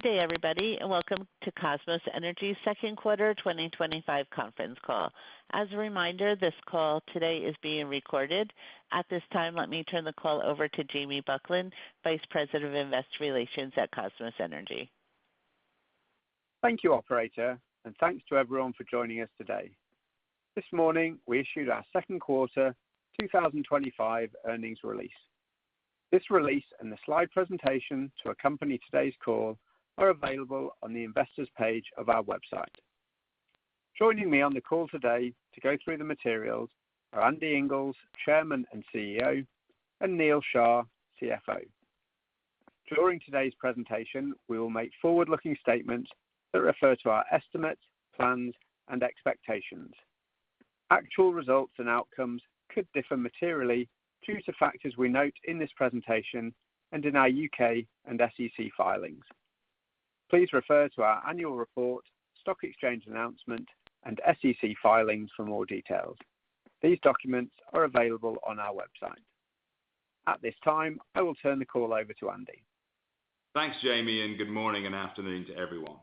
Good day, everybody, and welcome to Kosmos Energy's second quarter 2025 conference call. As a reminder, this call today is being recorded. At this time, let me turn the call over to Jamie Buckland, Vice President of Investor Relations at Kosmos Energy. Thank you, Operator, and thanks to everyone for joining us today. This morning, we issued our second quarter 2025 earnings release. This release and the slide presentation to accompany today's call are available on the investors page of our website. Joining me on the call today to go through the materials are Andy Inglis, Chairman and CEO, and Neal Shah, CFO. During today's presentation, we will make forward-looking statements that refer to our estimates, plans, and expectations. Actual results and outcomes could differ materially due to factors we note in this presentation and in our UK and SEC filings. Please refer to our annual report, stock exchange announcement, and SEC filings for more details. These documents are available on our website. At this time, I will turn the call over to Andy. Thanks, Jamie, and good morning and afternoon to everyone.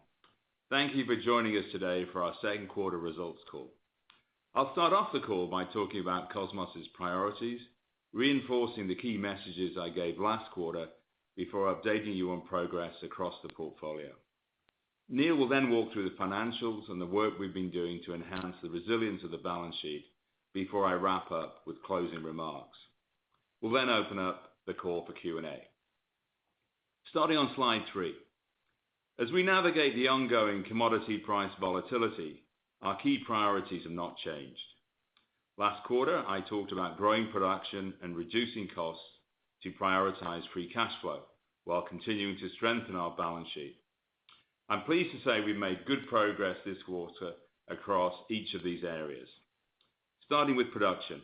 Thank you for joining us today for our second quarter results call. I'll start off the call by talking about Kosmos's priorities, reinforcing the key messages I gave last quarter before updating you on progress across the portfolio. Neal will then walk through the financials and the work we've been doing to enhance the resilience of the balance sheet before I wrap up with closing remarks. We'll then open up the call for Q&A. Starting on slide 3. As we navigate the ongoing commodity price volatility, our key priorities have not changed. Last quarter, I talked about growing production and reducing costs to prioritize free cash flow while continuing to strengthen our balance sheet. I'm pleased to say we've made good progress this quarter across each of these areas. Starting with production.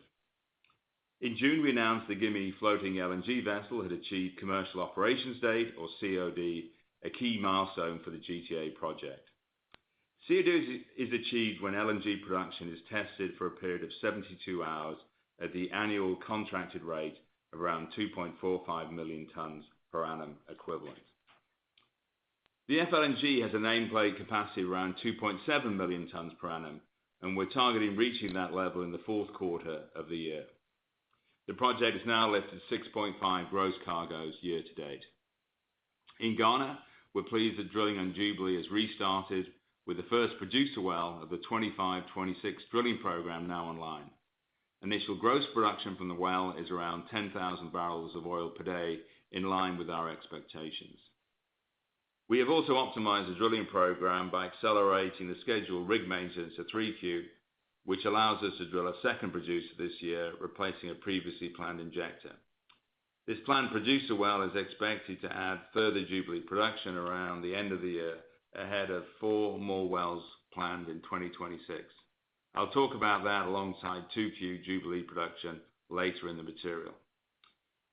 In June, we announced the Gimi floating LNG vessel had achieved commercial operations date, or COD, a key milestone for the GTA project. COD is achieved when LNG production is tested for a period of 72 hours at the annual contracted rate of around 2.45 million tons per annum equivalent. The FLNG has a nameplate capacity of around 2.7 million tons per annum, and we're targeting reaching that level in the fourth quarter of the year. The project has now lifted 6.5 gross cargoes year to date. In Ghana, we're pleased that drilling on Jubilee has restarted, with the first producer well of the 25-26 drilling program now online. Initial gross production from the well is around 10,000 barrels of oil per day, in line with our expectations. We have also optimized the drilling program by accelerating the scheduled rig maintenance to 3Q, which allows us to drill a second producer this year, replacing a previously planned injector. This planned producer well is expected to add further Jubilee production around the end of the year, ahead of 4 more wells planned in 2026. I'll talk about that alongside 2Q Jubilee production later in the material.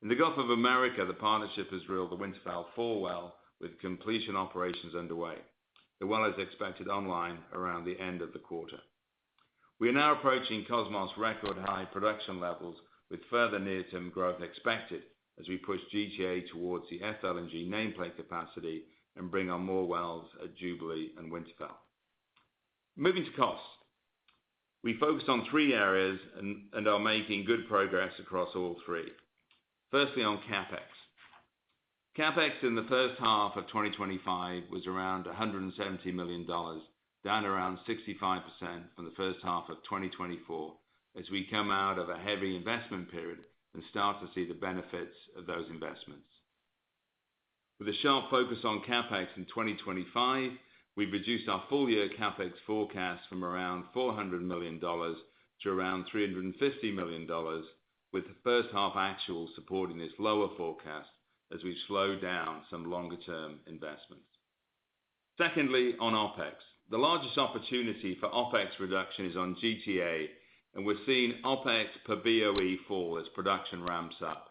In the Gulf of America, the partnership has drilled the Winterfell 4 well with completion operations underway. The well is expected online around the end of the quarter. We are now approaching Kosmos record high production levels, with further near-term growth expected as we push GTA towards the FLNG nameplate capacity and bring on more wells at Jubilee and Winterfell. Moving to costs. We focused on 3 areas and are making good progress across all 3. Firstly, on CapEx. CapEx in the first half of 2025 was around $170 million, down around 65% from the first half of 2024, as we come out of a heavy investment period and start to see the benefits of those investments. With a sharp focus on CapEx in 2025, we've reduced our full-year CapEx forecast from around $400 million to around $350 million, with the first half actual supporting this lower forecast as we've slowed down some longer-term investments. Secondly, on OPEX. The largest opportunity for OPEX reduction is on GTA, and we're seeing OPEX per BOE fall as production ramps up.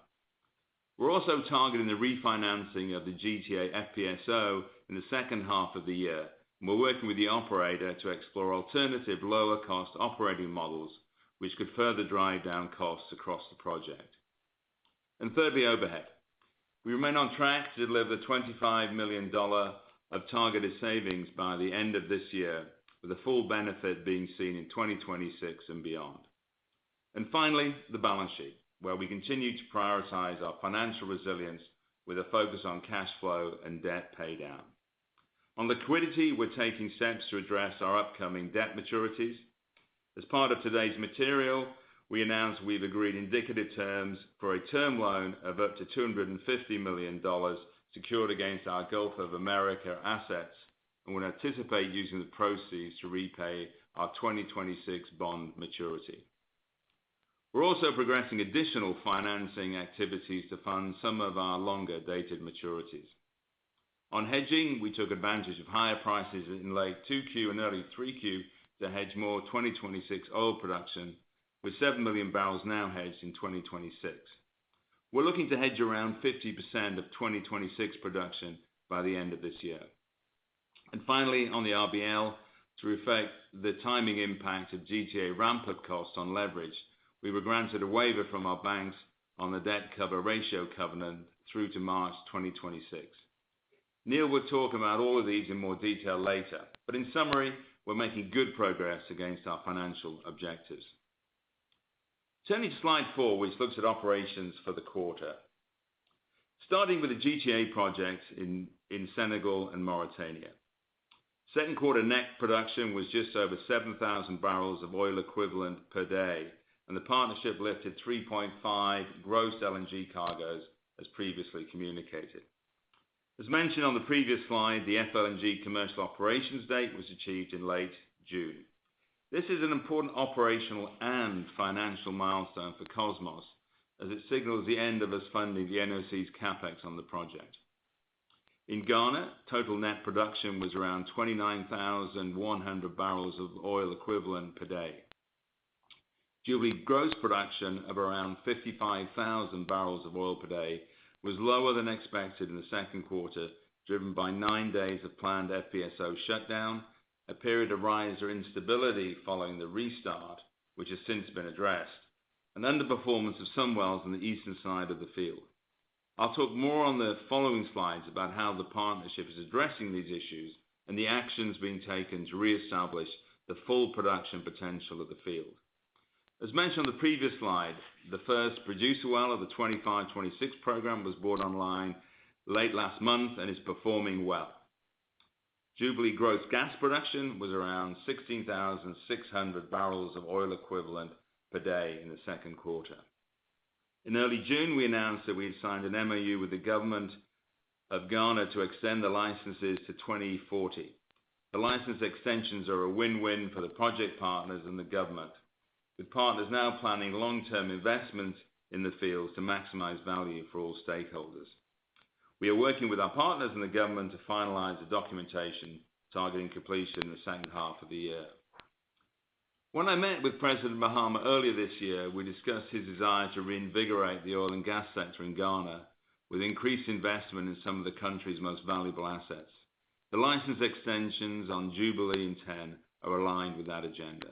We're also targeting the refinancing of the GTA FPSO in the second half of the year, and we're working with the operator to explore alternative lower-cost operating models, which could further drive down costs across the project. And thirdly, overhead. We remain on track to deliver the $25 million of targeted savings by the end of this year, with the full benefit being seen in 2026 and beyond. And finally, the balance sheet, where we continue to prioritize our financial resilience with a focus on cash flow and debt paydown. On liquidity, we're taking steps to address our upcoming debt maturities. As part of today's material, we announced we've agreed indicative terms for a term loan of up to $250 million secured against our Gulf of America assets, and we'll anticipate using the proceeds to repay our 2026 bond maturity. We're also progressing additional financing activities to fund some of our longer-dated maturities. On hedging, we took advantage of higher prices in late 2Q and early 3Q to hedge more 2026 oil production, with 7 million barrels now hedged in 2026. We're looking to hedge around 50% of 2026 production by the end of this year. And finally, on the RBL, to reflect the timing impact of GTA ramp-up costs on leverage, we were granted a waiver from our banks on the debt cover ratio covenant through to March 2026. Neil will talk about all of these in more detail later, but in summary, we're making good progress against our financial objectives. Turning to slide 4, which looks at operations for the quarter. Starting with the GTA projects in Senegal and Mauritania. Second quarter net production was just over 7,000 barrels of oil equivalent per day, and the partnership lifted 3.5 gross LNG cargoes as previously communicated. As mentioned on the previous slide, the FLNG commercial operations date was achieved in late June. This is an important operational and financial milestone for Kosmos, as it signals the end of us funding the NOC's capex on the project. In Ghana, total net production was around 29,100 barrels of oil equivalent per day. Jubilee gross production of around 55,000 barrels of oil per day was lower than expected in the second quarter, driven by 9 days of planned FPSO shutdown, a period of riser instability following the restart, which has since been addressed, and underperformance of some wells on the eastern side of the field. I'll talk more on the following slides about how the partnership is addressing these issues and the actions being taken to re-establish the full production potential of the field. As mentioned on the previous slide, the first producer well of the 25-26 program was brought online late last month and is performing well. Jubilee gross gas production was around 16,600 barrels of oil equivalent per day in the second quarter. In early June, we announced that we had signed an MOU with the government of Ghana to extend the licenses to 2040. The license extensions are a win-win for the project partners and the government, with partners now planning long-term investments in the fields to maximize value for all stakeholders. We are working with our partners and the government to finalize the documentation, targeting completion in the second half of the year. When I met with President Mahama earlier this year, we discussed his desire to reinvigorate the oil and gas sector in Ghana with increased investment in some of the country's most valuable assets. The license extensions on Jubilee and TEN are aligned with that agenda.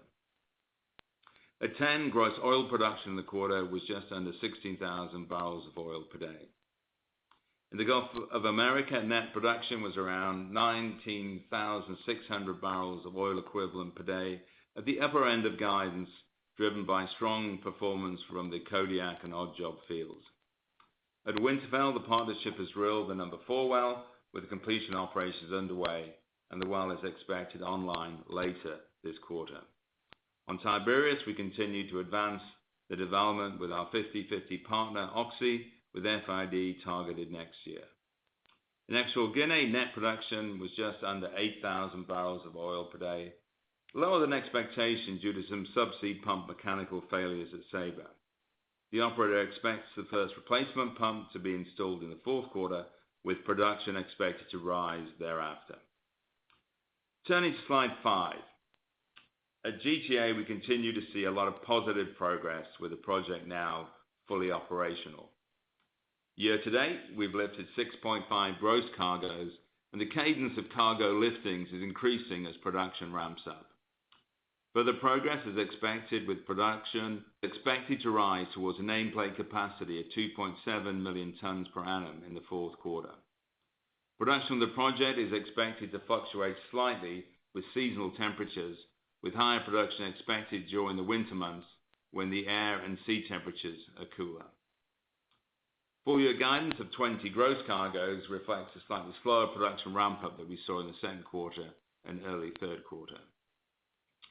At TEN, gross oil production in the quarter was just under 16,000 barrels of oil per day. In the Gulf of America, net production was around 19,600 barrels of oil equivalent per day, at the upper end of guidance, driven by strong performance from the Kodiak and Odd Job fields. At Winterfell, the partnership has drilled the number 4 well, with completion operations underway, and the well is expected online later this quarter. On Tiberius, we continue to advance the development with our 50-50 partner Oxy, with FID targeted next year. In Equatorial Guinea, net production was just under 8,000 barrels of oil per day, lower than expectation due to some subsea pump mechanical failures at Sabre. The operator expects the first replacement pump to be installed in the fourth quarter, with production expected to rise thereafter. Turning to slide 5. At GTA, we continue to see a lot of positive progress with the project now fully operational. Year to date, we've lifted 6.5 gross cargoes, and the cadence of cargo liftings is increasing as production ramps up. Further progress is expected, with production expected to rise towards a nameplate capacity of 2.7 million tons per annum in the fourth quarter. Production of the project is expected to fluctuate slightly with seasonal temperatures, with higher production expected during the winter months when the air and sea temperatures are cooler. Full year guidance of 20 gross cargoes reflects a slightly slower production ramp-up that we saw in the second quarter and early third quarter.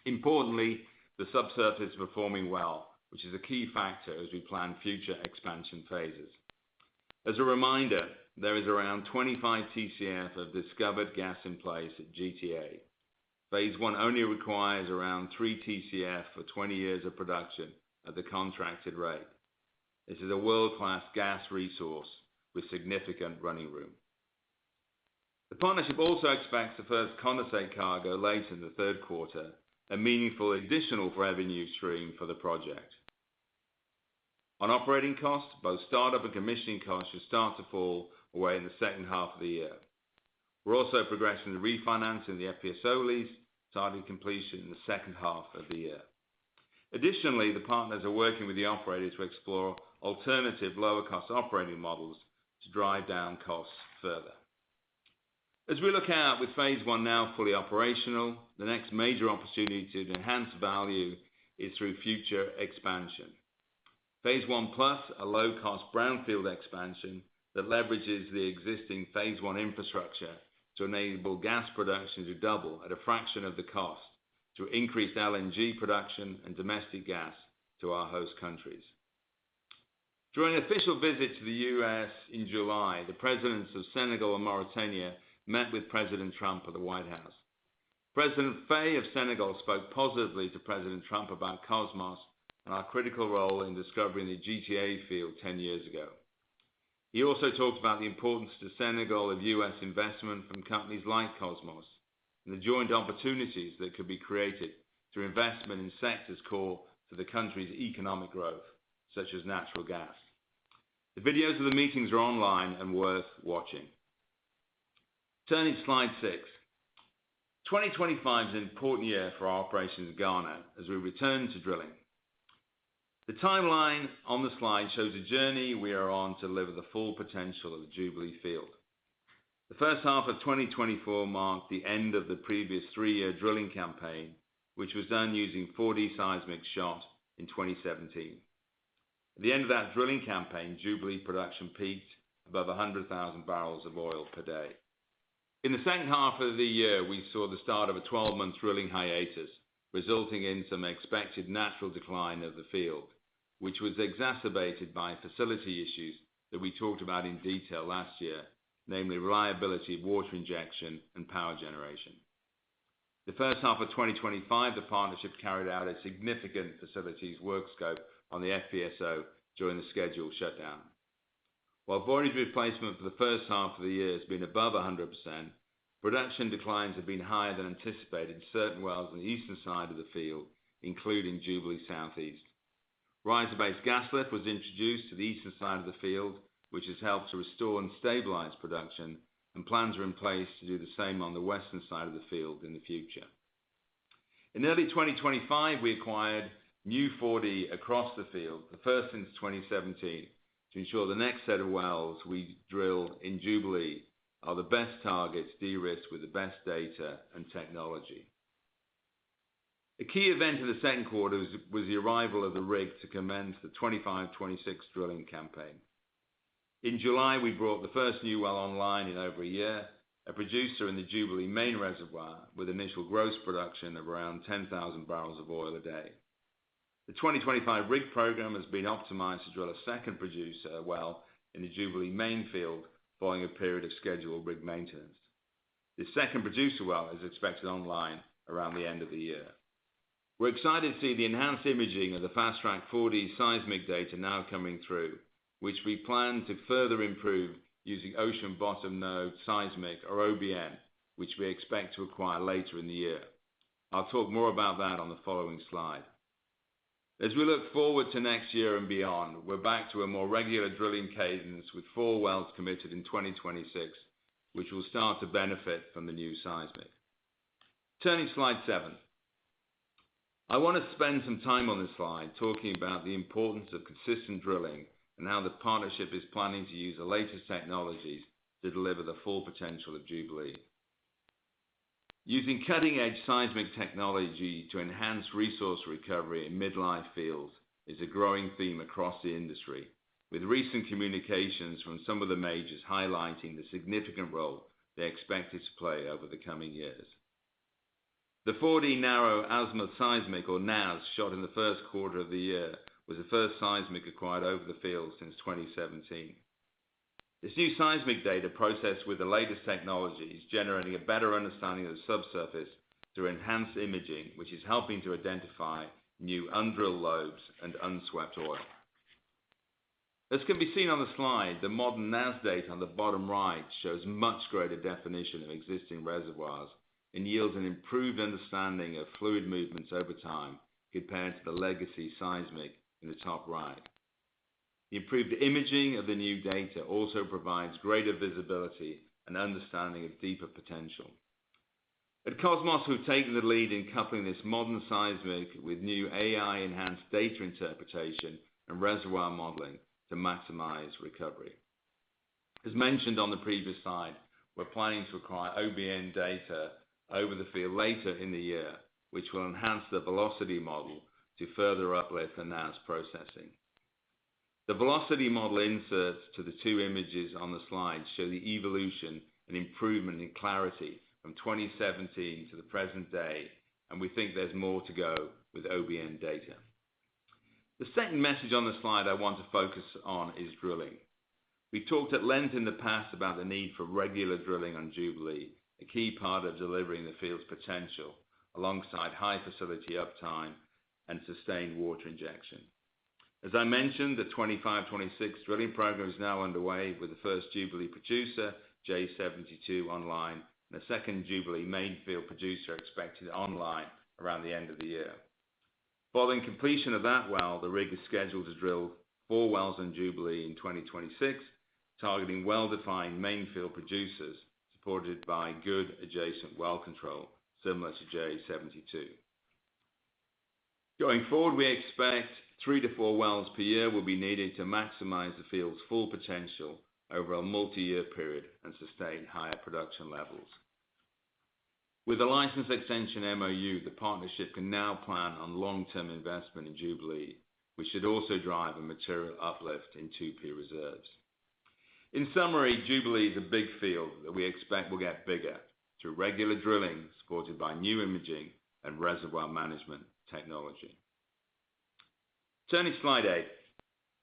Importantly, the subsurface is performing well, which is a key factor as we plan future expansion phases. As a reminder, there is around 25 TCF of discovered gas in place at GTA. Phase 1 only requires around 3 TCF for 20 years of production at the contracted rate. This is a world-class gas resource with significant running room. The partnership also expects the first condensate cargo late in the third quarter, a meaningful additional revenue stream for the project. On operating costs, both startup and commissioning costs should start to fall away in the second half of the year. We're also progressing the refinancing of the FPSO lease, targeting completion in the second half of the year. Additionally, the partners are working with the operator to explore alternative lower-cost operating models to drive down costs further. As we look out with Phase 1 now fully operational, the next major opportunity to enhance value is through future expansion. Phase 1 Plus, a low-cost brownfield expansion that leverages the existing Phase 1 infrastructure to enable gas production to double at a fraction of the cost to increase LNG production and domestic gas to our host countries. During an official visit to the U.S. in July, the presidents of Senegal and Mauritania met with President Trump at the White House. President Faye of Senegal spoke positively to President Trump about Kosmos and our critical role in discovering the GTA field 10 years ago. He also talked about the importance to Senegal of U.S. investment from companies like Kosmos and the joint opportunities that could be created through investment in sectors core to the country's economic growth, such as natural gas. The videos of the meetings are online and worth watching. Turning to slide 6. 2025 is an important year for our operations in Ghana as we return to drilling. The timeline on the slide shows a journey we are on to deliver the full potential of the Jubilee field. The first half of 2024 marked the end of the previous 3-year drilling campaign, which was done using 4D seismic shot in 2017. At the end of that drilling campaign, Jubilee production peaked above 100,000 barrels of oil per day. In the second half of the year, we saw the start of a 12-month drilling hiatus, resulting in some expected natural decline of the field, which was exacerbated by facility issues that we talked about in detail last year, namely reliability of water injection and power generation. The first half of 2025, the partnership carried out a significant facilities work scope on the FPSO during the scheduled shutdown. While voyage replacement for the first half of the year has been above 100%, production declines have been higher than anticipated in certain wells on the eastern side of the field, including Jubilee Southeast. Riser-based gas lift was introduced to the eastern side of the field, which has helped to restore and stabilize production, and plans are in place to do the same on the western side of the field in the future. In early 2025, we acquired new 4D across the field, the first since 2017, to ensure the next set of wells we drill in Jubilee are the best targets de-risked with the best data and technology. A key event in the second quarter was the arrival of the rig to commence the 25-26 drilling campaign. In July, we brought the first new well online in over a year, a producer in the Jubilee main reservoir with initial gross production of around 10,000 barrels of oil a day. The 2025 rig program has been optimized to drill a second producer well in the Jubilee main field following a period of scheduled rig maintenance. This second producer well is expected online around the end of the year. We're excited to see the enhanced imaging of the fast-track 4D seismic data now coming through, which we plan to further improve using ocean bottom node seismic, or OBN, which we expect to acquire later in the year. I'll talk more about that on the following slide. As we look forward to next year and beyond, we're back to a more regular drilling cadence with 4 wells committed in 2026, which will start to benefit from the new seismic. Turning to slide 7. I want to spend some time on this slide talking about the importance of consistent drilling and how the partnership is planning to use the latest technologies to deliver the full potential of Jubilee. Using cutting-edge seismic technology to enhance resource recovery in midlife fields is a growing theme across the industry, with recent communications from some of the majors highlighting the significant role they expect it to play over the coming years. The 4D narrow azimuth seismic, or NAZ, shot in the first quarter of the year was the first seismic acquired over the field since 2017. This new seismic data, processed with the latest technologies, generating a better understanding of the subsurface through enhanced imaging, which is helping to identify new undrilled lobes and unswept oil. As can be seen on the slide, the modern NAZ data on the bottom right shows much greater definition of existing reservoirs and yields an improved understanding of fluid movements over time compared to the legacy seismic in the top right. The improved imaging of the new data also provides greater visibility and understanding of deeper potential. At Kosmos, we've taken the lead in coupling this modern seismic with new AI-enhanced data interpretation and reservoir modeling to maximize recovery. As mentioned on the previous slide, we're planning to acquire OBN data over the field later in the year, which will enhance the velocity model to further uplift the NAZ processing. The velocity model inserts to the two images on the slide show the evolution and improvement in clarity from 2017 to the present day, and we think there's more to go with OBN data. The second message on the slide I want to focus on is drilling. We talked at length in the past about the need for regular drilling on Jubilee, a key part of delivering the field's potential, alongside high facility uptime and sustained water injection. As I mentioned, the 25-26 drilling program is now underway, with the first Jubilee producer, J72, online, and a second Jubilee main field producer expected online around the end of the year. Following completion of that well, the rig is scheduled to drill 4 wells on Jubilee in 2026, targeting well-defined main field producers, supported by good adjacent well control, similar to J72. Going forward, we expect 3 to 4 wells per year will be needed to maximize the field's full potential over a multi-year period and sustain higher production levels. With the license extension MOU, the partnership can now plan on long-term investment in Jubilee, which should also drive a material uplift in 2P reserves. In summary, Jubilee is a big field that we expect will get bigger through regular drilling supported by new imaging and reservoir management technology. Turning to slide 8.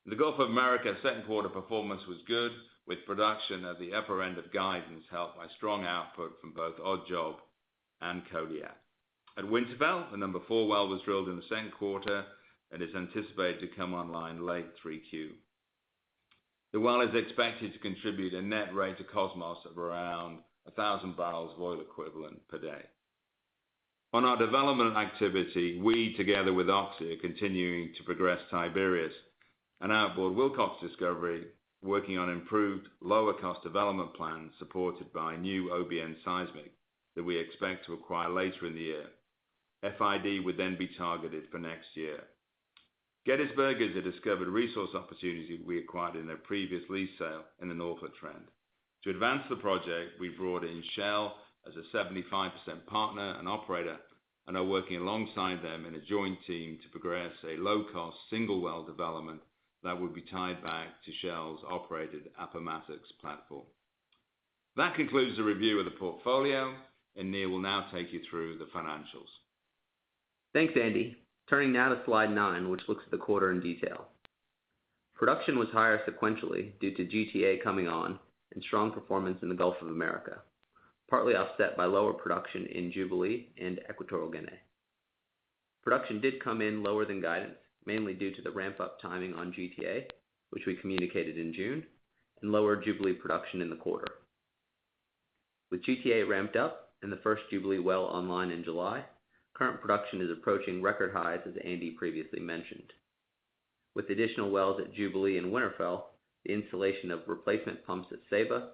In the Gulf of America, second quarter performance was good, with production at the upper end of guidance helped by strong output from both Odd Job and Kodiak. At Winterfell, the number 4 well was drilled in the second quarter and is anticipated to come online late 3Q. The well is expected to contribute a net rate to Kosmos of around 1,000 barrels of oil equivalent per day. On our development activity, we, together with Oxy, are continuing to progress Tiberius, an outboard Wilcox discovery, working on improved, lower-cost development plans supported by new OBN seismic that we expect to acquire later in the year. FID would then be targeted for next year. Gettysburg is a discovered resource opportunity we acquired in a previous lease sale in the Norfolk Trend. To advance the project, we brought in Shell as a 75% partner and operator, and are working alongside them in a joint team to progress a low-cost single well development that would be tied back to Shell's operated Appomattox platform. That concludes the review of the portfolio, and Neil will now take you through the financials. Thanks, Andy. Turning now to slide 9, which looks at the quarter in detail. Production was higher sequentially due to GTA coming on and strong performance in the Gulf of America, partly offset by lower production in Jubilee and Equatorial Guinea. Production did come in lower than guidance, mainly due to the ramp-up timing on GTA, which we communicated in June, and lower Jubilee production in the quarter. With GTA ramped up and the first Jubilee well online in July, current production is approaching record highs, as Andy previously mentioned. With additional wells at Jubilee and Winterfell, the installation of replacement pumps at Saba,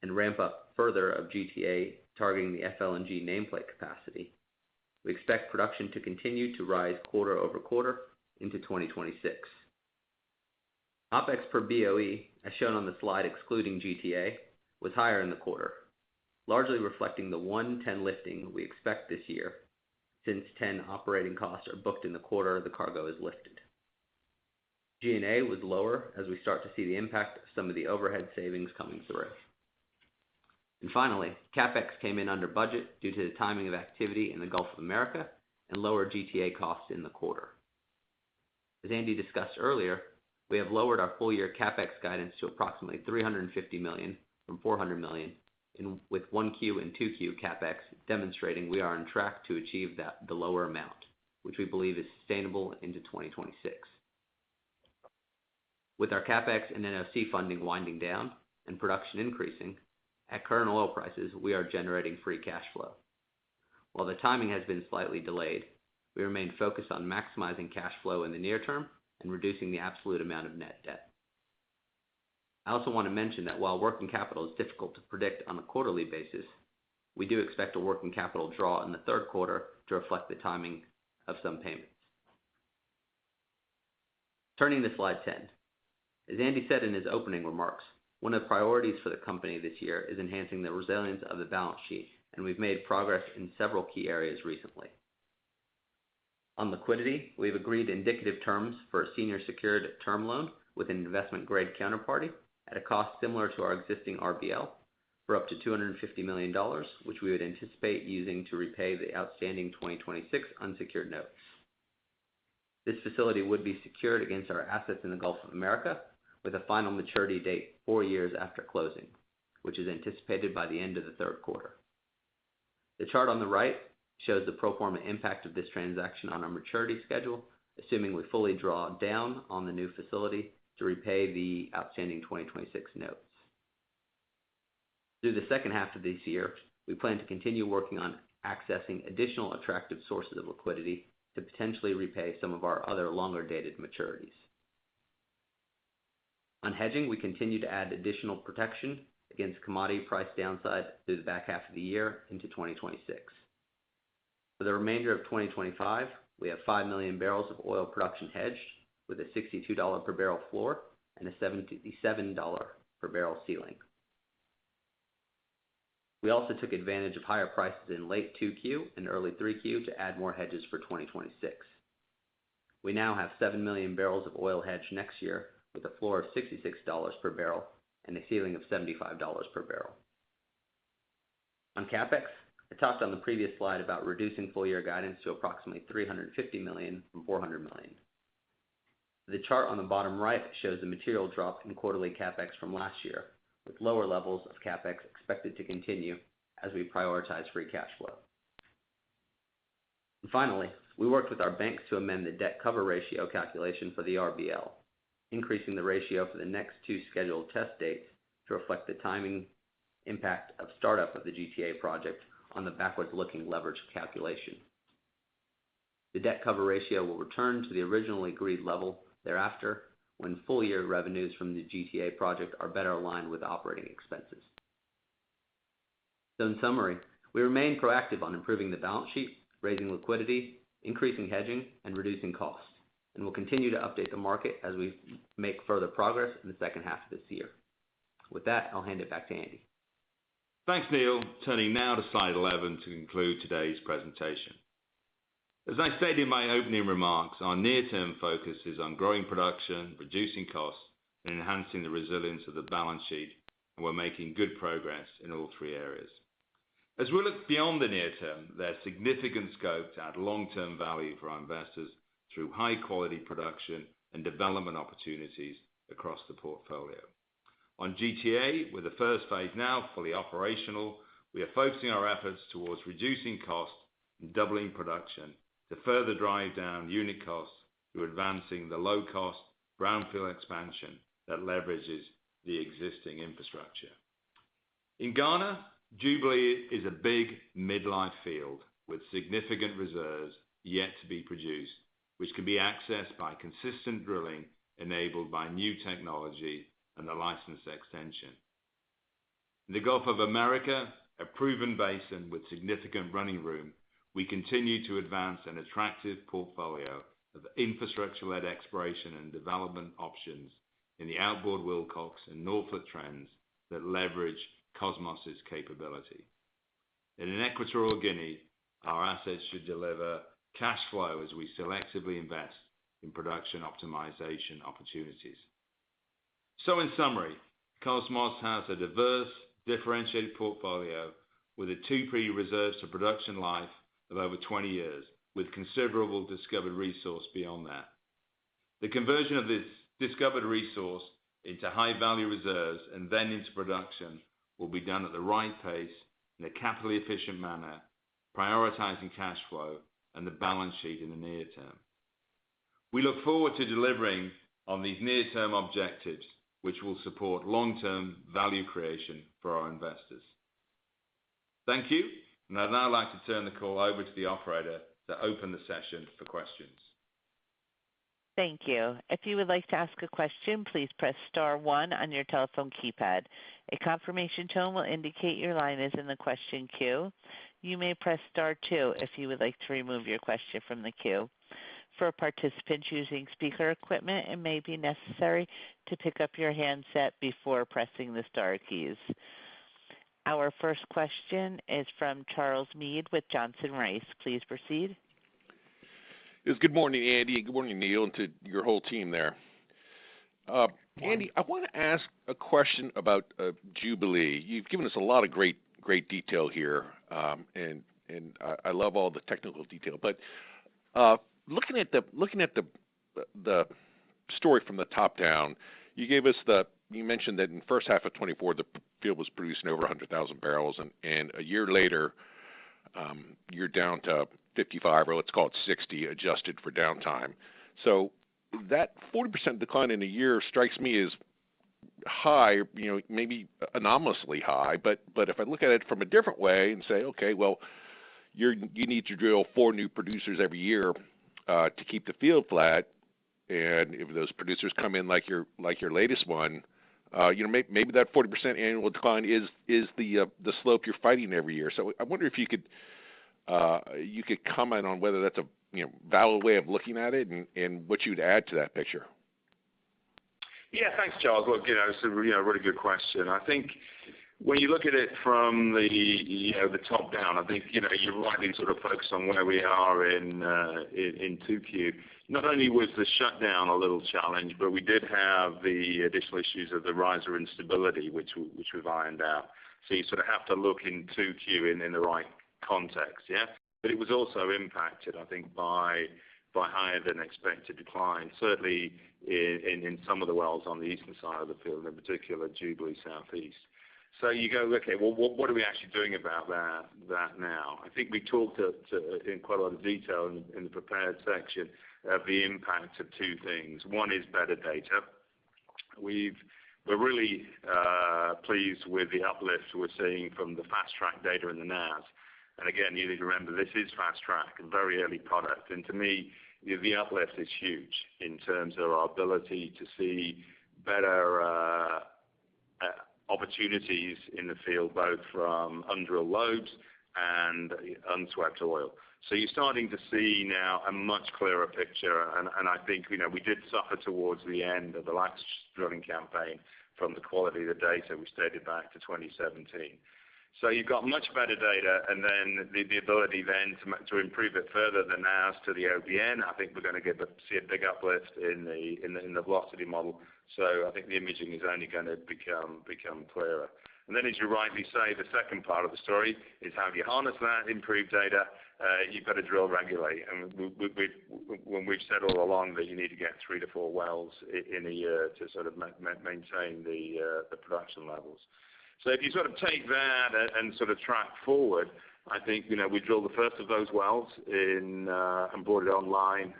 and ramp up further of GTA targeting the FLNG nameplate capacity, we expect production to continue to rise quarter over quarter into 2026. OPEX per BOE, as shown on the slide excluding GTA, was higher in the quarter, largely reflecting the 110 lifting we expect this year, since 10 operating costs are booked in the quarter the cargo is lifted. G&A was lower as we start to see the impact of some of the overhead savings coming through. And finally, CapEx came in under budget due to the timing of activity in the Gulf of America and lower GTA costs in the quarter. As Andy discussed earlier, we have lowered our full-year CapEx guidance to approximately $350 million from $400 million, with 1Q and 2Q CapEx demonstrating we are on track to achieve the lower amount, which we believe is sustainable into 2026. With our CapEx and NOC funding winding down and production increasing, at current oil prices, we are generating free cash flow. While the timing has been slightly delayed, we remain focused on maximizing cash flow in the near term and reducing the absolute amount of net debt. I also want to mention that while working capital is difficult to predict on a quarterly basis, we do expect a working capital draw in the third quarter to reflect the timing of some payments. Turning to slide 10. As Andy said in his opening remarks, one of the priorities for the company this year is enhancing the resilience of the balance sheet, and we've made progress in several key areas recently. On liquidity, we've agreed indicative terms for a senior secured term loan with an investment-grade counterparty at a cost similar to our existing RBL for up to $250 million, which we would anticipate using to repay the outstanding 2026 unsecured notes. This facility would be secured against our assets in the Gulf of America, with a final maturity date 4 years after closing, which is anticipated by the end of the third quarter. The chart on the right shows the pro forma impact of this transaction on our maturity schedule, assuming we fully draw down on the new facility to repay the outstanding 2026 notes. Through the second half of this year, we plan to continue working on accessing additional attractive sources of liquidity to potentially repay some of our other longer-dated maturities. On hedging, we continue to add additional protection against commodity price downside through the back half of the year into 2026. For the remainder of 2025, we have 5 million barrels of oil production hedged with a $62 per barrel floor and a $77 per barrel ceiling. We also took advantage of higher prices in late 2Q and early 3Q to add more hedges for 2026. We now have 7 million barrels of oil hedged next year with a floor of $66 per barrel and a ceiling of $75 per barrel. On CapEx, I talked on the previous slide about reducing full-year guidance to approximately $350 million from $400 million. The chart on the bottom right shows the material drop in quarterly CapEx from last year, with lower levels of CapEx expected to continue as we prioritize free cash flow. And finally, we worked with our banks to amend the debt cover ratio calculation for the RBL, increasing the ratio for the next 2 scheduled test dates to reflect the timing impact of startup of the GTA project on the backwards-looking leverage calculation. The debt cover ratio will return to the originally agreed level thereafter when full-year revenues from the GTA project are better aligned with operating expenses. So in summary, we remain proactive on improving the balance sheet, raising liquidity, increasing hedging, and reducing costs, and we'll continue to update the market as we make further progress in the second half of this year. With that, I'll hand it back to Andy. Thanks, Neil. Turning now to slide 11 to conclude today's presentation. As I stated in my opening remarks, our near-term focus is on growing production, reducing costs, and enhancing the resilience of the balance sheet, and we're making good progress in all 3 areas. As we look beyond the near term, there's significant scope to add long-term value for our investors through high-quality production and development opportunities across the portfolio. On GTA, with the first phase now fully operational, we are focusing our efforts towards reducing costs and doubling production to further drive down unit costs through advancing the low-cost brownfield expansion that leverages the existing infrastructure. In Ghana, Jubilee is a big midlife field with significant reserves yet to be produced, which can be accessed by consistent drilling enabled by new technology and the license extension. In the Gulf of America, a proven basin with significant running room, we continue to advance an attractive portfolio of infrastructure-led exploration and development options in the outboard Wilcox and Norfolk trends that leverage Kosmos' capability. And in Equatorial Guinea, our assets should deliver cash flow as we selectively invest in production optimization opportunities. So in summary, Kosmos has a diverse, differentiated portfolio with a 2P reserves to production life of over 20 years, with considerable discovered resource beyond that. The conversion of this discovered resource into high-value reserves and then into production will be done at the right pace in a capitally efficient manner, prioritizing cash flow and the balance sheet in the near term. We look forward to delivering on these near-term objectives, which will support long-term value creation for our investors. Thank you, and I'd now like to turn the call over to the operator to open the session for questions. Thank you. If you would like to ask a question, please press star one on your telephone keypad. A confirmation tone will indicate your line is in the question queue. You may press star two if you would like to remove your question from the queue. For participants using speaker equipment, it may be necessary to pick up your handset before pressing the star keys. Our first question is from Charles Meade with Johnson Rice. Please proceed. Yes, good morning, Andy, and good morning, Neil, and to your whole team there. Andy, I want to ask a question about Jubilee. You've given us a lot of great detail here, and I love all the technical detail. But looking at the story from the top down, you mentioned that in the first half of 24, the field was producing over 100,000 barrels, and a year later, you're down to 55, or let's call it 60, adjusted for downtime. So that 40% decline in a year strikes me as high, maybe anomalously high. But if I look at it from a different way and say, okay, well, you need to drill 4 new producers every year to keep the field flat, and if those producers come in like your latest one, maybe that 40% annual decline is the slope you're fighting every year. So I wonder if you could comment on whether that's a valid way of looking at it and what you'd add to that picture. Yeah, thanks, Charles. Look, it's a really good question. I think when you look at it from the top down, I think you're rightly sort of focused on where we are in 2Q. Not only was the shutdown a little challenge, but we did have the additional issues of the riser instability, which we've ironed out. So you sort of have to look in 2Q in the right context, yeah. But it was also impacted, I think, by higher than expected decline, certainly in some of the wells on the eastern side of the field, in particular Jubilee Southeast. So you go, okay, well, what are we actually doing about that now? I think we talked in quite a lot of detail in the prepared section of the impact of 2 things. One is better data. We're really pleased with the uplift we're seeing from the fast track data in the NAS. And again, you need to remember this is fast track, a very early product. And to me, the uplift is huge in terms of our ability to see better opportunities in the field, both from undrilled lobes and unswept oil. So you're starting to see now a much clearer picture. And I think, we did suffer towards the end of the last drilling campaign from the quality of the data we stated back to 2017. So you've got much better data, and then the ability then to improve it further than NAS to the OBN. I think we're going to see a big uplift in the velocity model. So I think the imaging is only going to become clearer. And then, as you rightly say, the second part of the story is how do you harness that improved data? You've got to drill regularly, and when we've said all along that you need to get 3 to 4 wells in a year to sort of maintain the production levels. So if you sort of take that and sort of track forward, I think, we drilled the first of those wells and brought it online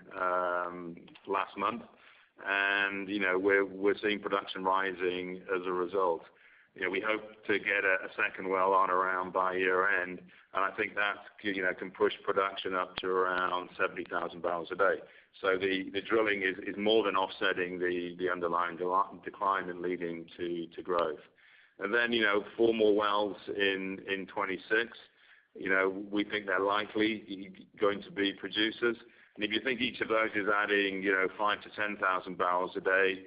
last month. And, we're seeing production rising as a result. We hope to get a second well on around by year end. And I think that, can push production up to around 70,000 barrels a day. So the drilling is more than offsetting the underlying decline and leading to growth. And then, 4 more wells in 26. We think they're likely going to be producers. And if you think each of those is adding, 5,000 to 10,000 barrels a day,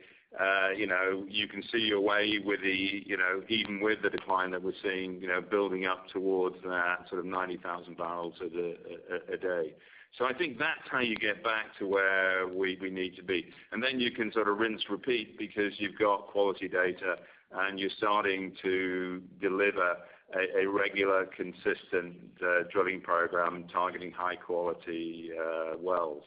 You can see your way with even with the decline that we're seeing, building up towards that sort of 90,000 barrels a day. So I think that's how you get back to where we need to be. And then you can sort of rinse, repeat, because you've got quality data and you're starting to deliver a regular, consistent drilling program targeting high quality wells.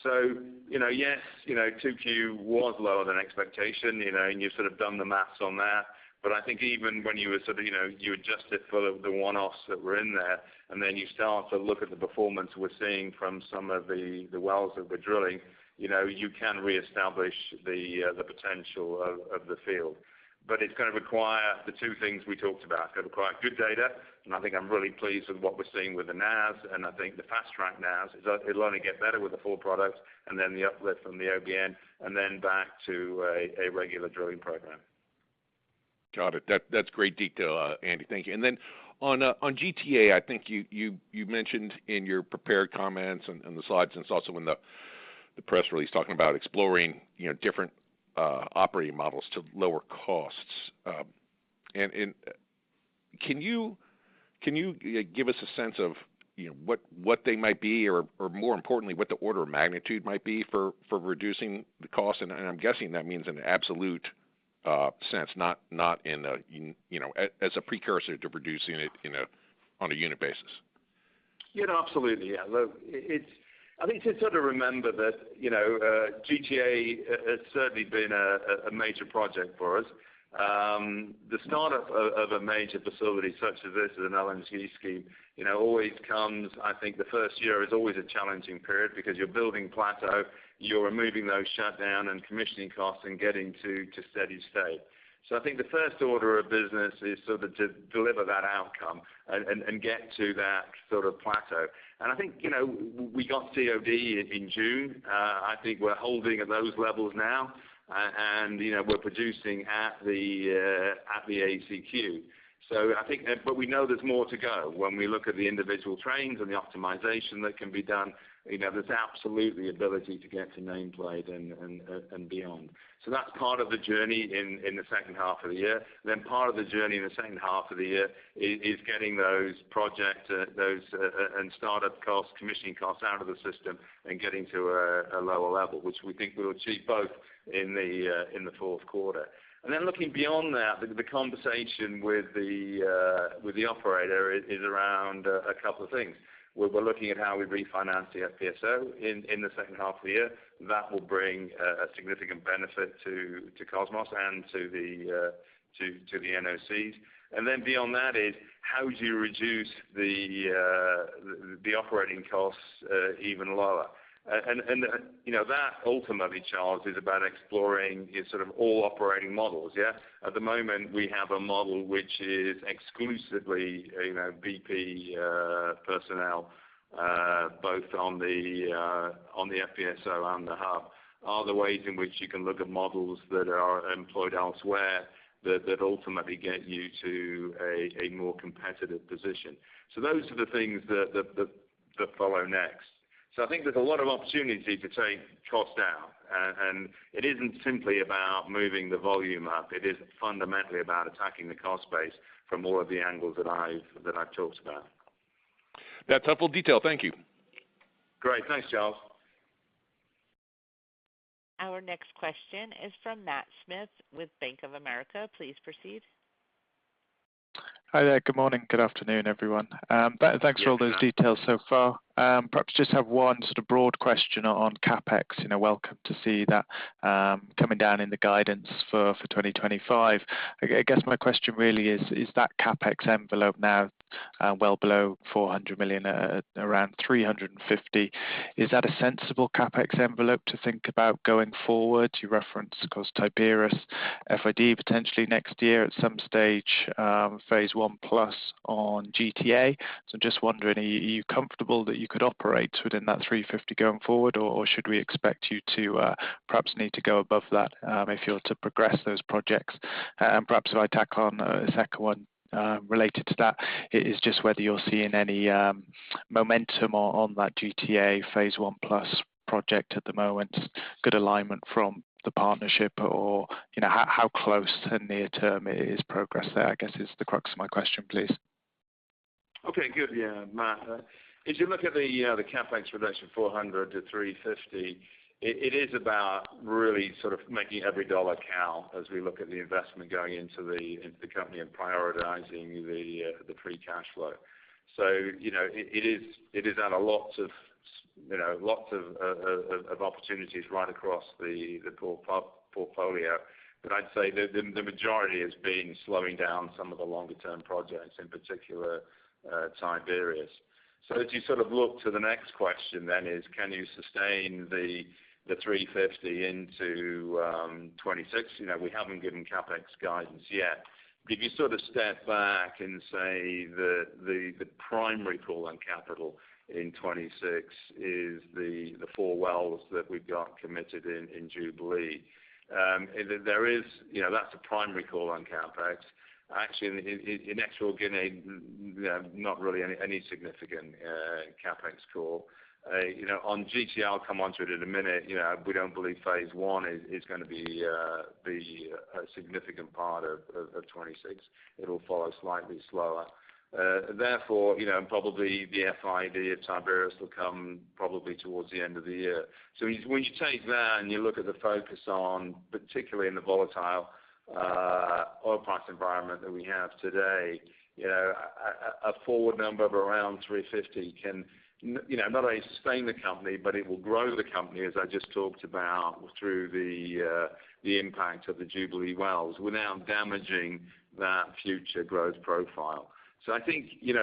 So, yes, 2Q was lower than expectation, and you've sort of done the maths on that. But I think even when you were sort of, you adjust it for the one-offs that were in there, and then you start to look at the performance we're seeing from some of the wells that we're drilling, you can reestablish the potential of the field. But it's going to require the two things we talked about. It's going to require good data, and I think I'm really pleased with what we're seeing with the NAS, and I think the fast-track NAS, it'll only get better with the full product, and then the uplift from the OBN, and then back to a regular drilling program. Got it. That's great detail, Andy. Thank you. And then on GTA, I think you mentioned in your prepared comments and the slides, and it's also in the press release talking about exploring different operating models to lower costs. And can you give us a sense of what they might be, or more importantly, what the order of magnitude might be for reducing the cost? And I'm guessing that means in an absolute sense, not in as a precursor to reducing it on a unit basis. Absolutely. Yeah. Look, I think to sort of remember that GTA has certainly been a major project for us. The startup of a major facility such as this, as an LNG scheme, always comes. I think the first year is always a challenging period because you're building plateau, you're removing those shutdown and commissioning costs and getting to steady state. So I think the first order of business is sort of to deliver that outcome and get to that sort of plateau. And I think, we got COD in June. I think we're holding at those levels now, and we're producing at the ACQ. So I think, but we know there's more to go. When we look at the individual trains and the optimization that can be done, there's absolutely ability to get to nameplate and beyond. So that's part of the journey in the second half of the year. Then part of the journey in the second half of the year is getting those project and startup costs, commissioning costs out of the system and getting to a lower level, which we think we'll achieve both in the fourth quarter. And then looking beyond that, the conversation with the operator is around a couple of things. We're looking at how we refinance the FPSO in the second half of the year. That will bring a significant benefit to Kosmos and to the NOCs. And then beyond that is how do you reduce the operating costs even lower? And that ultimately, Charles, is about exploring sort of all operating models. Yeah. At the moment, we have a model which is exclusively BP personnel, both on the FPSO and the hub. Are there ways in which you can look at models that are employed elsewhere that ultimately get you to a more competitive position? So those are the things that follow next. So I think there's a lot of opportunity to take costs down, and it isn't simply about moving the volume up. It is fundamentally about attacking the cost base from all of the angles that I've talked about. That's helpful detail. Thank you. Great. Thanks, Charles. Our next question is from Matt Smith with Bank of America. Please proceed. Hi there. Good morning. Good afternoon, everyone. Thanks for all those details so far. Perhaps just have one sort of broad question on CapEx. Welcome to see that coming down in the guidance for 2025. I guess my question really is that CapEx envelope now well below 400 million, around 350. Is that a sensible CapEx envelope to think about going forward? You referenced, of course, Tiberius, FID potentially next year at some stage, phase 1+ on GTA. So I'm just wondering, are you comfortable that you could operate within that 350 going forward, or should we expect you to perhaps need to go above that if you're to progress those projects? And perhaps if I tack on a second one related to that, it is just whether you're seeing any momentum on that GTA phase 1+ project at the moment. Good alignment from the partnership, or how close and near term is progress there, I guess, is the crux of my question, please. Okay, good. Yeah, Matt. If you look at the capex reduction 400 to 350, it is about really sort of making every dollar count as we look at the investment going into the company and prioritizing the free cash flow. So it is at lots of opportunities right across the portfolio. But I'd say the majority has been slowing down some of the longer term projects, in particular Tiberius. So as you sort of look to the next question, then is can you sustain the 350 into 26? We haven't given capex guidance yet. But if you sort of step back and say the primary call on capital in 26 is the 4 wells that we've got committed in Jubilee. There is, that's a primary call on capex. Actually, in Equatorial Guinea, not really any significant capex call. On GT, I'll come onto it in a minute. We don't believe phase 1 is going to be a significant part of 26. It'll follow slightly slower. Therefore, probably the FID of Tiberius will come probably towards the end of the year. So when you take that and you look at the focus on, particularly in the volatile oil price environment that we have today, a forward number of around 350 can, not only sustain the company, but it will grow the company, as I just talked about, through the impact of the Jubilee wells without damaging that future growth profile. So I think, in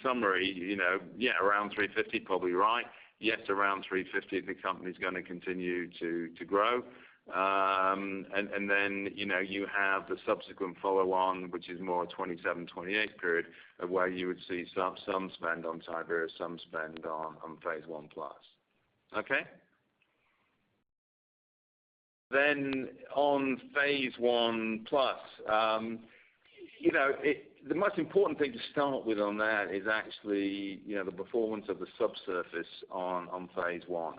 summary, around 350 probably right. Yes, around 350, the company's going to continue to grow. And then, you have the subsequent follow-on, which is more a 27-28 period, where you would see some spend on Tiberius, some spend on phase 1 plus. Okay? Then on phase 1 plus, the most important thing to start with on that is actually, the performance of the subsurface on phase 1.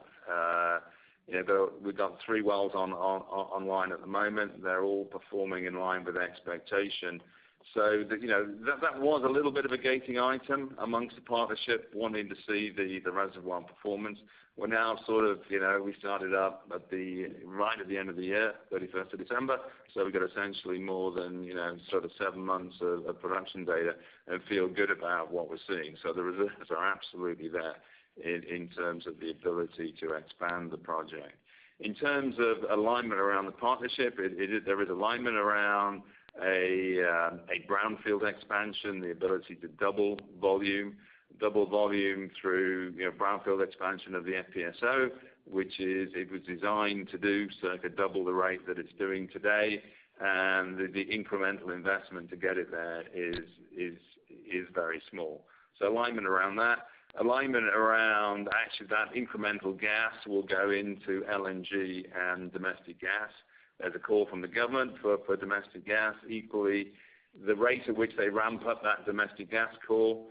We've got 3 wells online at the moment. They're all performing in line with expectation. So that was a little bit of a gating item amongst the partnership, wanting to see the reservoir performance. We're now sort of, we started up right at the end of the year, 31st of December. So we've got essentially more than, sort of 7 months of production data and feel good about what we're seeing. So the reserves are absolutely there in terms of the ability to expand the project. In terms of alignment around the partnership, there is alignment around a brownfield expansion, the ability to double volume through brownfield expansion of the FPSO, it was designed to do circa double the rate that it's doing today, and the incremental investment to get it there is very small. So alignment around that. Alignment around actually that incremental gas will go into LNG and domestic gas. There's a call from the government for domestic gas. Equally, the rate at which they ramp up that domestic gas call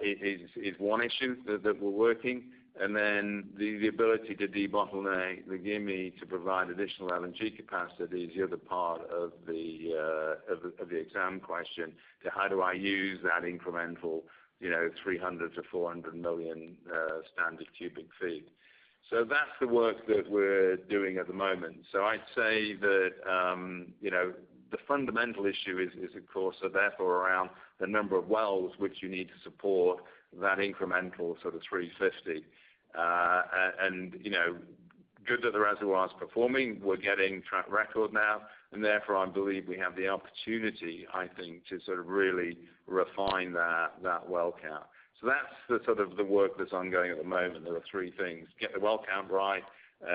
is one issue that we're working, and then the ability to debottleneck the Gimi to provide additional LNG capacity is the other part of the exam question. To how do I use that incremental 300 to 400 million standard cubic feet. So that's the work that we're doing at the moment. So I'd say that, the fundamental issue is of course, therefore around the number of wells which you need to support that incremental sort of 350. Good that the reservoir is performing. We're getting track record now, and therefore I believe we have the opportunity, I think, to sort of really refine that well count. So that's the sort of the work that's ongoing at the moment. There are 3 things: get the well count right,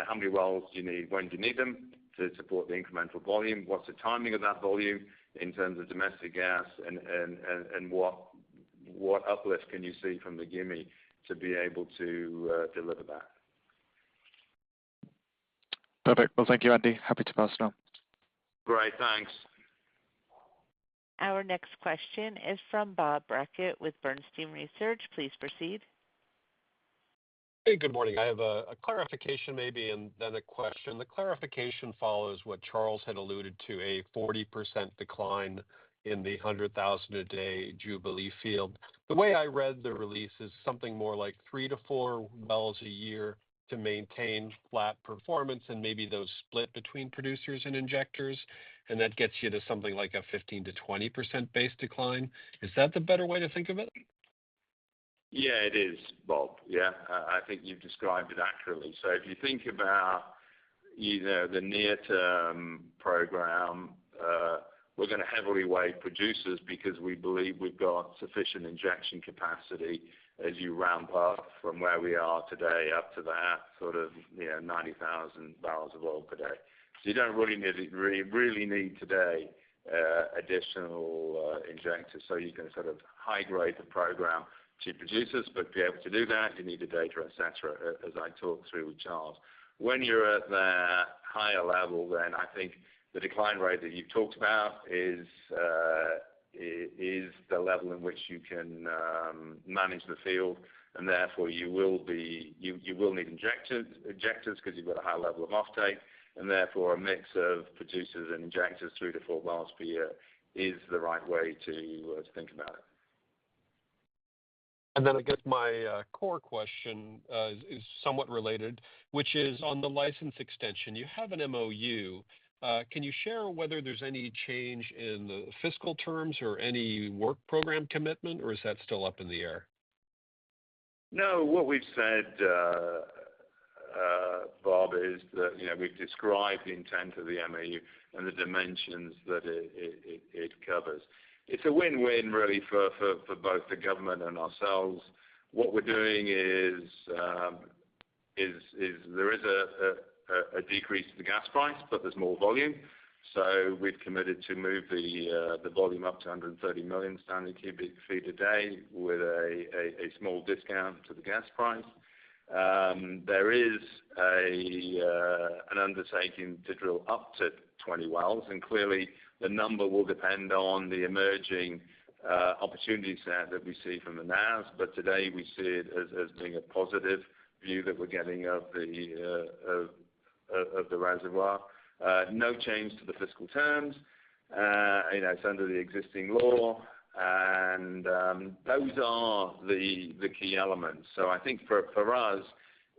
how many wells do you need, when do you need them to support the incremental volume, what's the timing of that volume in terms of domestic gas, and what uplift can you see from the Gimi to be able to deliver that. Perfect. Well, thank you, Andy. Happy to pass it on. Great, thanks. Our next question is from Bob Brackett with Bernstein Research. Please proceed. Hey, good morning. I have a clarification maybe and then a question. The clarification follows what Charles had alluded to, a 40% decline in the 100,000 a day Jubilee field. The way I read the release is something more like 3 to 4 wells a year to maintain flat performance, and maybe those split between producers and injectors, and that gets you to something like a 15 to 20% base decline. Is that the better way to think of it? Yeah, it is, Bob. Yeah, I think you've described it accurately. So if you think about, the near-term program, we're going to heavily weight producers because we believe we've got sufficient injection capacity as you ramp up from where we are today up to that sort of 90,000 barrels of oil per day. So you don't really need today additional injectors. So you can sort of high grade the program to producers, but to be able to do that, you need the data, et cetera, as I talked through with Charles. When you're at that higher level, then I think the decline rate that you've talked about is the level in which you can manage the field, and therefore you will need injectors because you've got a high level of offtake, and therefore a mix of producers and injectors 3 to 4 wells per year is the right way to think about it. And then I guess my core question is somewhat related, which is on the license extension. You have an MOU. Can you share whether there's any change in the fiscal terms or any work program commitment, or is that still up in the air? No, what we've said, Bob, is that we've described the intent of the MOU and the dimensions that it covers. It's a win-win really for both the government and ourselves. What we're doing is there is a decrease in the gas price, but there's more volume. So we've committed to move the volume up to 130 million standard cubic feet a day with a small discount to the gas price. There is an undertaking to drill up to 20 wells, and clearly the number will depend on the emerging opportunity set that we see from the NAS, but today we see it as being a positive view that we're getting of the reservoir. No change to the fiscal terms. It's under the existing law, and those are the key elements. So I think for us,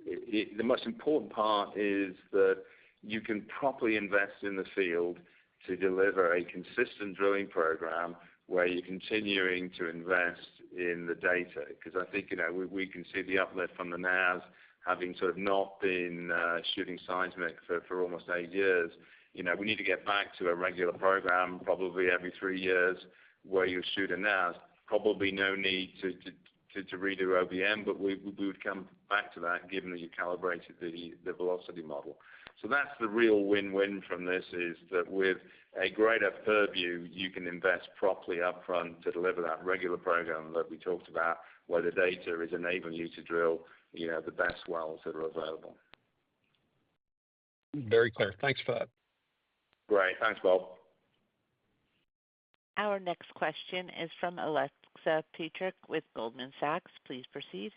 the most important part is that you can properly invest in the field to deliver a consistent drilling program where you're continuing to invest in the data. Because I think, we can see the uplift from the NAS having sort of not been shooting seismic for almost 8 years. We need to get back to a regular program probably every 3 years where you shoot a NAS. Probably no need to redo OBM, but we would come back to that given that you calibrated the velocity model. So that's the real win-win from this, is that with a greater purview, you can invest properly up front to deliver that regular program that we talked about, where the data is enabling you to drill, the best wells that are available. Very clear. Thanks for that. Great. Thanks, Bob. Our next question is from Alexa Petrick with Goldman Sachs. Please proceed.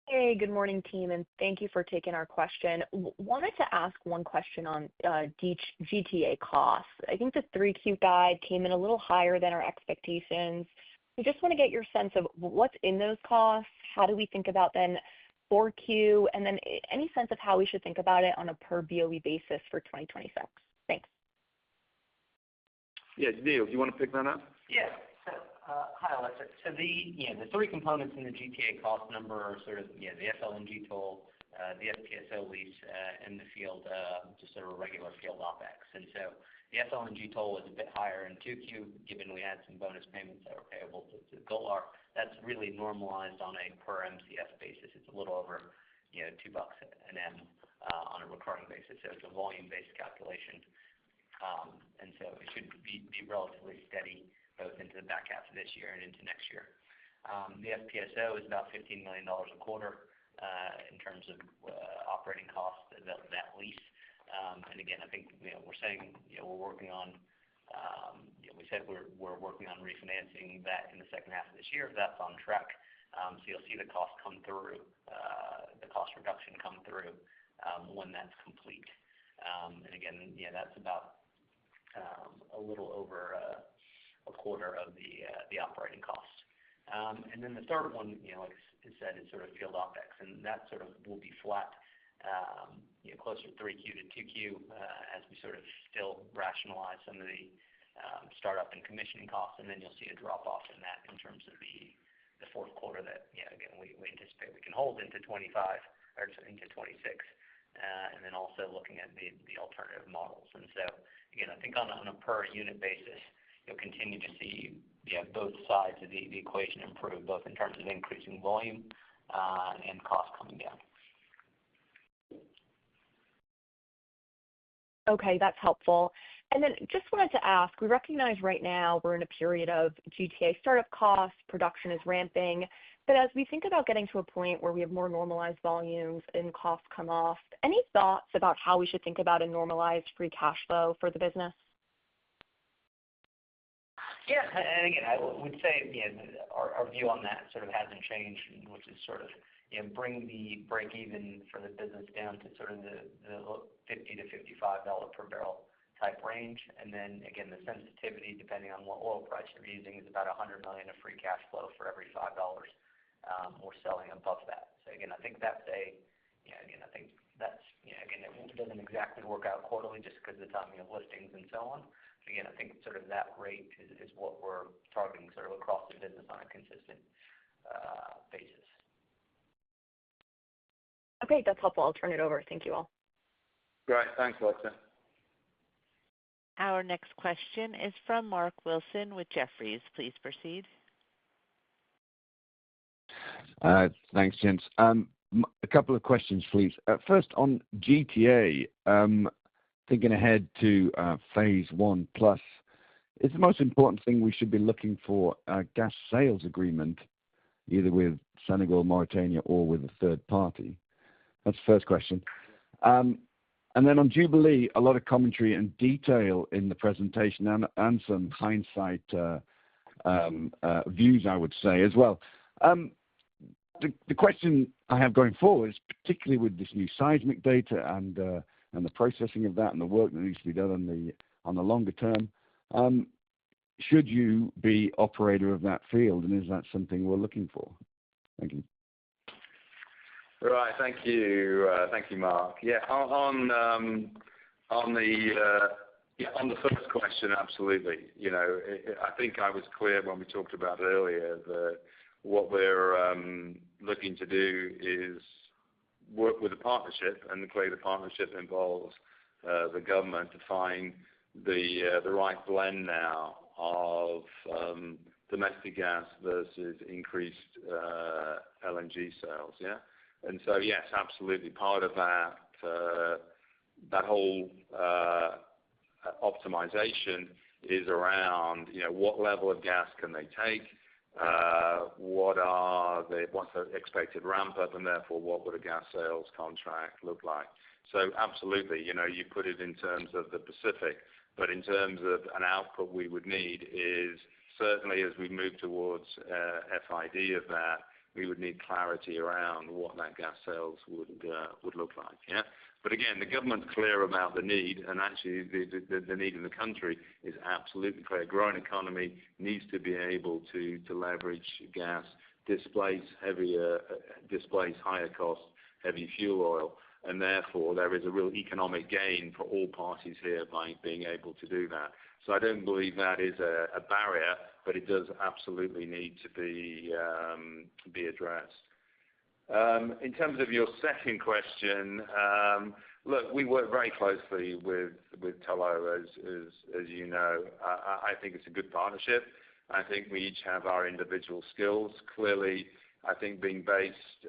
Hey, good morning, team, and thank you for taking our question. Wanted to ask one question on GTA costs. I think the 3Q guide came in a little higher than our expectations. We just want to get your sense of what's in those costs. How do we think about then 4Q, and then any sense of how we should think about it on a per BOE basis for 2026? Thanks. Yeah, Neil, do you want to pick that up? Yeah. So, hi, Alexa. So the three components in the GTA cost number are sort of the FLNG toll, the FPSO lease, and the field, just sort of a regular field OpEx. And so the FLNG toll was a bit higher in 2Q, given we had some bonus payments that were payable to Golar. That's really normalized on a per MCF basis. It's a little over $2 an M on a recurring basis. So it's a volume-based calculation. And so it should be relatively steady both into the back half of this year and into next year. The FPSO is about $15 million a quarter in terms of operating costs of that lease. And again, I think we're saying we're working on. We said we're working on refinancing that in the second half of this year. That's on track. So you'll see the cost come through, the cost reduction come through when that's complete. And again, that's about a little over a quarter of the operating cost. And then the third one, like I said, is sort of field OpEx, and that sort of will be flat, closer to 3Q to 2Q as we sort of still rationalize some of the startup and commissioning costs, and then you'll see a drop off in that in terms of the fourth quarter that, again, we anticipate we can hold into 25 or into 26, and then also looking at the alternative models. And so, again, I think on a per unit basis, you'll continue to see both sides of the equation improve, both in terms of increasing volume and cost coming down. Okay, that's helpful. And then just wanted to ask, we recognize right now we're in a period of GTA startup costs, production is ramping, but as we think about getting to a point where we have more normalized volumes and costs come off, any thoughts about how we should think about a normalized free cash flow for the business? Yeah, and again, I would say our view on that sort of hasn't changed, which is sort of bring the break even for the business down to sort of the $50 to $55 per barrel type range, and then again the sensitivity depending on what oil price you're using is about $100 million of free cash flow for every $5 we're selling above that. So again, I think that's it doesn't exactly work out quarterly just because of the timing of listings and so on. Again, I think sort of that rate is what we're targeting sort of across the business on a consistent basis. Okay, that's helpful. I'll turn it over. Thank you all. Great. Thanks, Alexa. Our next question is from Mark Wilson with Jefferies. Please proceed. Thanks, gents. A couple of questions, please. First, on GTA, thinking ahead to phase 1 plus, is the most important thing we should be looking for a gas sales agreement, either with Senegal, Mauritania, or with a third party? That's the first question. And then on Jubilee, a lot of commentary and detail in the presentation and some hindsight views, I would say, as well. The question I have going forward is particularly with this new seismic data and the processing of that and the work that needs to be done on the longer term. Should you be operator of that field, and is that something we're looking for? Thank you. Right. Thank you, Mark. Yeah, on the first question, absolutely. I think I was clear when we talked about it earlier that what we're looking to do is work with a partnership, and clearly the partnership involves the government to find the right blend now of domestic gas versus increased LNG sales. Yeah. And so, yes, absolutely. Part of that whole optimization is around, what level of gas can they take, what's the expected ramp up, and therefore what would a gas sales contract look like. So absolutely, you put it in terms of the Pacific, but in terms of an output we would need is certainly as we move towards FID of that, we would need clarity around what that gas sales would look like. Yeah. But again, the government's clear about the need, and actually the need in the country is absolutely clear. A growing economy needs to be able to leverage gas, displace higher cost heavy fuel oil, and therefore there is a real economic gain for all parties here by being able to do that. So I don't believe that is a barrier, but it does absolutely need to be addressed. In terms of your second question, look, we work very closely with Tullow, as you know. I think it's a good partnership. I think we each have our individual skills. Clearly, I think being based,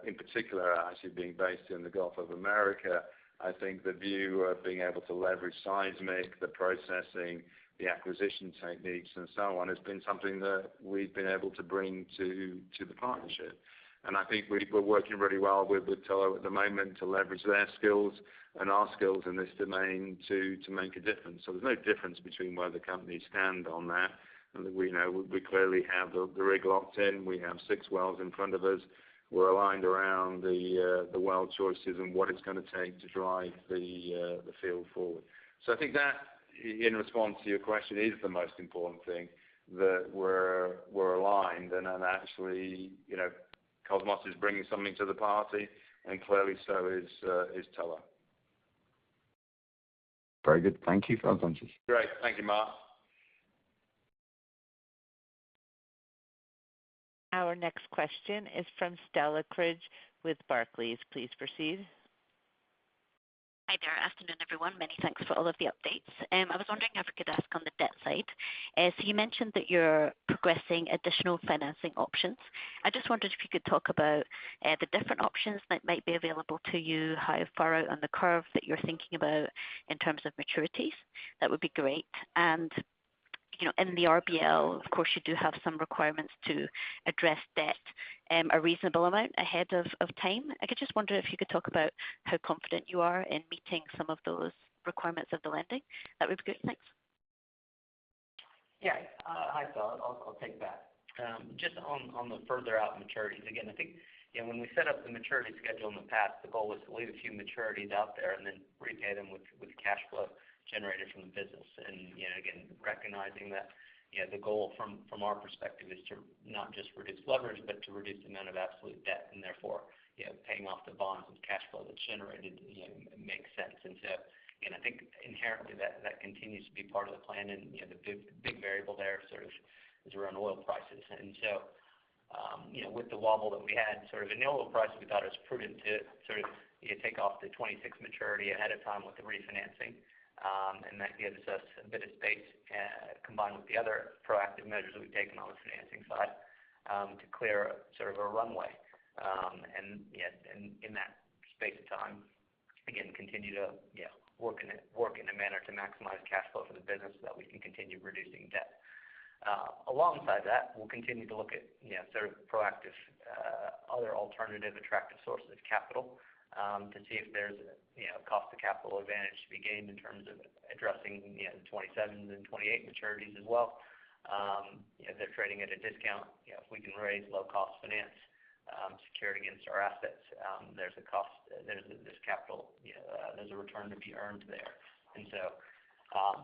in particular, actually being based in the Gulf of America, I think the view of being able to leverage seismic, the processing, the acquisition techniques, and so on, has been something that we've been able to bring to the partnership. And I think we're working really well with Tullow at the moment to leverage their skills and our skills in this domain to make a difference. So there's no difference between where the companies stand on that. And we clearly have the rig locked in. We have 6 wells in front of us. We're aligned around the well choices and what it's going to take to drive the field forward. So I think that, in response to your question, is the most important thing, that we're aligned, and actually, Kosmos is bringing something to the party, and clearly so is Tullow. Very good. Thank you for those answers. Great. Thank you, Mark. Our next question is from Stella Cridge with Barclays. Please proceed. Hi there. Afternoon, everyone. Many thanks for all of the updates. I was wondering if I could ask on the debt side. So you mentioned that you're progressing additional financing options. I just wondered if you could talk about the different options that might be available to you, how far out on the curve that you're thinking about in terms of maturities. That would be great. And in the RBL, of course, you do have some requirements to address debt a reasonable amount ahead of time. I could just wonder if you could talk about how confident you are in meeting some of those requirements of the lending. That would be good. Thanks. Yeah. Hi, Stella. I'll take that. Just on the further out maturities, again, I think when we set up the maturity schedule in the past, the goal was to leave a few maturities out there and then repay them with cash flow generated from the business. And again, recognizing that the goal from our perspective is to not just reduce leverage, but to reduce the amount of absolute debt, and therefore paying off the bonds with cash flow that's generated makes sense. And so again, I think inherently that continues to be part of the plan, and the big variable there sort of is around oil prices. And so with the wobble that we had sort of in the oil price, we thought it was prudent to sort of take off the 26 maturity ahead of time with the refinancing. And that gives us a bit of space, combined with the other proactive measures that we've taken on the financing side, to clear sort of a runway. And in that space of time, again, continue to work in a manner to maximize cash flow for the business so that we can continue reducing debt. Alongside that, we'll continue to look at sort of proactive other alternative attractive sources of capital, to see if there's a cost of capital advantage to be gained in terms of addressing the 27s and 28 maturities as well. They're trading at a discount. If we can raise low cost finance secured against our assets, there's a cost. There's capital. There's a return to be earned there. And so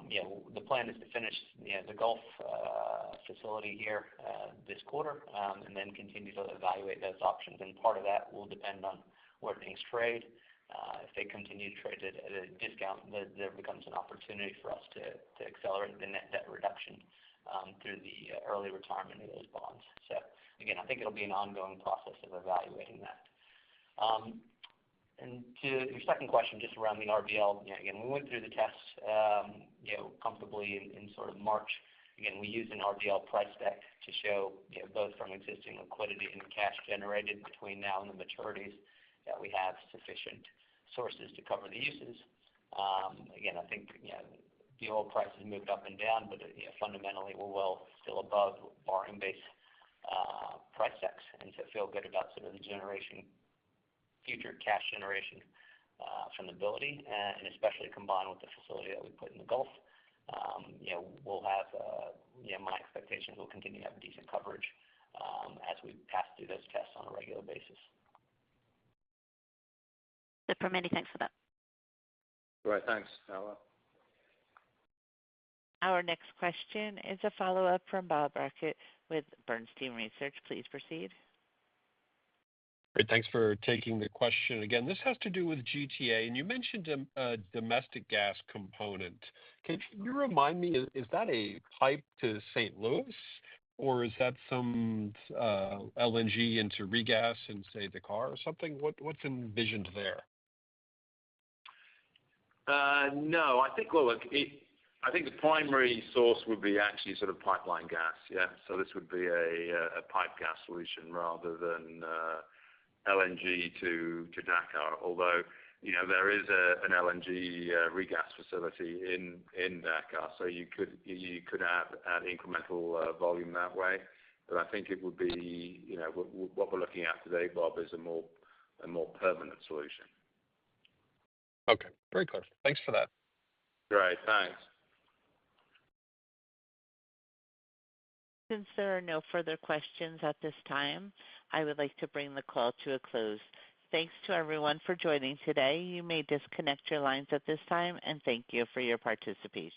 the plan is to finish the Gulf facility here this quarter, and then continue to evaluate those options. And part of that will depend on where things trade. If they continue to trade at a discount, there becomes an opportunity for us to accelerate the net debt reduction through the early retirement of those bonds. So again, I think it'll be an ongoing process of evaluating that. And to your second question, just around the RBL, again, we went through the tests comfortably in sort of March. Again, we use an RBL price deck to show both from existing liquidity and cash generated between now and the maturities, that we have sufficient sources to cover the uses. Again, I think the oil price has moved up and down, but fundamentally we're well still above borrowing base price decks, and so feel good about sort of the future cash generation from the ability, and especially combined with the facility that we put in the Gulf. We'll have my expectations will continue to have decent coverage as we pass through those tests on a regular basis. Super. Many thanks for that. Right. Thanks, Stella. Our next question is a follow-up from Bob Brackett with Bernstein Research. Please proceed. Great. Thanks for taking the question again. This has to do with GTA, and you mentioned a domestic gas component. Can you remind me, is that a pipe to St. Louis, or is that some LNG into regas in, say, the car or something? What's envisioned there? No, I think, I think the primary source would be actually sort of pipeline gas, yeah. So this would be a pipe gas solution rather than LNG to Dakar, although, there is an LNG regas facility in Dakar, so you could add incremental volume that way. But I think it would be, what we're looking at today, Bob, is a more permanent solution. Okay, very clear. Thanks for that. Great, thanks. Since there are no further questions at this time, I would like to bring the call to a close. Thanks to everyone for joining today. You may disconnect your lines at this time, and thank you for your participation.